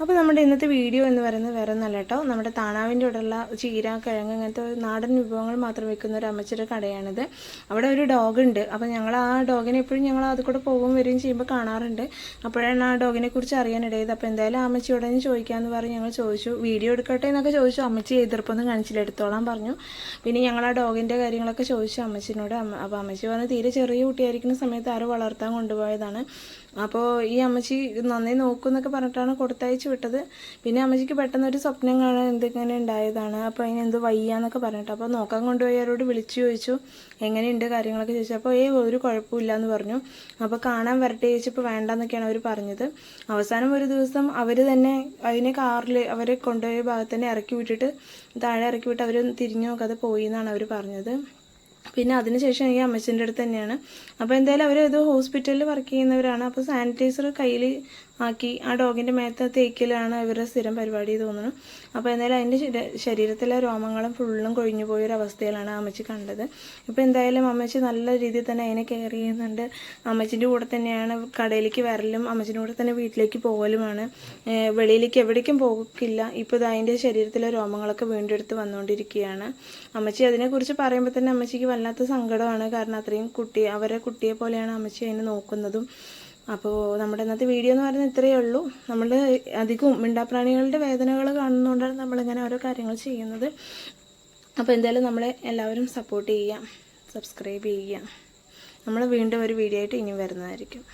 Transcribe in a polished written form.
അപ്പോൾ നമ്മുടെ ഇന്നത്തെ വീഡിയോ എന്ന് പറയുന്നത് വേറെ ഒന്നല്ല കേട്ടോ. നമ്മുടെ താണാവിൻ്റെ ഇവിടെയുള്ള ചീര, കിഴങ്ങ് അങ്ങനത്തെ നാടൻ വിഭവങ്ങൾ മാത്രം വെക്കുന്ന ഒരു അമ്മച്ചിയുടെ കടയാണിത്. അവിടെ ഒരു ഡോഗ് ഉണ്ട്. അപ്പോൾ ഞങ്ങൾ ആ ഡോഗിനെ എപ്പോഴും ഞങ്ങൾ അത് കൂടെ പോകുകയും വരികയും ചെയ്യുമ്പോൾ കാണാറുണ്ട്. അപ്പോഴാണ് ആ ഡോഗിനെ കുറിച്ച് അറിയാനിടയത്. അപ്പോൾ എന്തായാലും ആ അമ്മച്ചിയോടെ ചോദിക്കാമെന്ന് പറഞ്ഞ് ഞങ്ങൾ ചോദിച്ചു. വീഡിയോ എടുക്കട്ടെ എന്നൊക്കെ ചോദിച്ചു. അമ്മച്ചി എതിർപ്പൊന്നും കാണിച്ചില്ല, എടുത്തോളാൻ പറഞ്ഞു. പിന്നെ ഞങ്ങൾ ആ ഡോഗിൻ്റെ കാര്യങ്ങളൊക്കെ ചോദിച്ചു അമ്മച്ചിനോട്. അപ്പോൾ അമ്മച്ചി പറഞ്ഞു തീരെ ചെറിയ കുട്ടിയായിരിക്കുന്ന സമയത്ത് ആരും വളർത്താൻ കൊണ്ടുപോയതാണ്. അപ്പോൾ ഈ അമ്മച്ചി നന്നായി നോക്കുമെന്നൊക്കെ പറഞ്ഞിട്ടാണ് കൊടുത്തയച്ച് വിട്ടത്. പിന്നെ അമ്മച്ചിക്ക് പെട്ടെന്നൊരു സ്വപ്നം കാണാൻ എന്തെങ്ങനെ ഉണ്ടായതാണ്. അപ്പോൾ അതിനെന്ത് വയ്യാന്നൊക്കെ പറഞ്ഞിട്ട് അപ്പോൾ നോക്കാൻ കൊണ്ടുപോയവരോട് വിളിച്ചു ചോദിച്ചു എങ്ങനെയുണ്ട് കാര്യങ്ങളൊക്കെ ചോദിച്ചു. അപ്പോൾ ഒരു കുഴപ്പമില്ല എന്ന് പറഞ്ഞു. അപ്പോൾ കാണാൻ വരട്ടെ ചോദിച്ചപ്പോൾ വേണ്ടെന്നൊക്കെയാണ് അവർ പറഞ്ഞത്. അവസാനം ഒരു ദിവസം അവർ തന്നെ അതിനെ കാറിൽ അവരെ കൊണ്ടുപോയ ഭാഗത്ത് തന്നെ ഇറക്കി വിട്ടിട്ട് താഴെ ഇറക്കി വിട്ട് അവർ തിരിഞ്ഞു നോക്കാതെ പോയി എന്നാണ് അവർ പറഞ്ഞത്. പിന്നെ അതിനുശേഷം ഈ അമ്മച്ചിൻ്റെ അടുത്ത് തന്നെയാണ്. അപ്പോൾ എന്തായാലും അവർ ഏതോ ഹോസ്പിറ്റലിൽ വർക്ക് ചെയ്യുന്നവരാണ്. അപ്പോൾ സാനിറ്റൈസർ കയ്യിൽ ആക്കി ആ ഡോഗിൻ്റെ മേത്ത് തേക്കലാണ് ഇവരുടെ സ്ഥിരം പരിപാടി തോന്നുന്നു. അപ്പോൾ എന്തായാലും അതിൻ്റെ ശരീരത്തിലെ രോമങ്ങളും ഫുള്ളും കൊഴിഞ്ഞു പോയൊരവസ്ഥയിലാണ് അമ്മച്ചി കണ്ടത്. ഇപ്പോൾ എന്തായാലും അമ്മച്ചി നല്ല രീതിയിൽ തന്നെ അതിനെ കെയർ ചെയ്യുന്നുണ്ട്. അമ്മച്ചിൻ്റെ കൂടെ തന്നെയാണ് കടയിലേക്ക് വരലും അമ്മച്ചിൻ്റെ കൂടെ തന്നെ വീട്ടിലേക്ക് പോകലുമാണ്. വെളിയിലേക്ക് എവിടേക്കും പോകില്ല. ഇപ്പോൾ ഇത് അതിൻ്റെ ശരീരത്തിലെ രോമങ്ങളൊക്കെ വീണ്ടും എടുത്ത് വന്നുകൊണ്ടിരിക്കുകയാണ്. അമ്മച്ചി അതിനെക്കുറിച്ച് പറയുമ്പോൾ തന്നെ അമ്മച്ചിക്ക് വല്ലാത്ത സങ്കടമാണ്. കാരണം അത്രയും അവരെ കുട്ടിയെ പോലെയാണ് അമ്മച്ചി അതിനെ നോക്കുന്നതും. അപ്പോൾ നമ്മുടെ ഇന്നത്തെ വീഡിയോ എന്ന് പറയുന്നത് ഇത്രയേ ഉള്ളൂ. നമ്മൾ അധികവും മിണ്ടാപ്രാണികളുടെ വേദനകൾ കാണുന്നതുകൊണ്ടാണ് നമ്മളിങ്ങനെ ഓരോ കാര്യങ്ങൾ ചെയ്യുന്നത്. അപ്പോൾ എന്തായാലും നമ്മളെ എല്ലാവരും സപ്പോർട്ട് ചെയ്യുക, സബ്സ്ക്രൈബ് ചെയ്യുക. നമ്മൾ വീണ്ടും ഒരു വീഡിയോ ആയിട്ട് ഇനിയും വരുന്നതായിരിക്കും.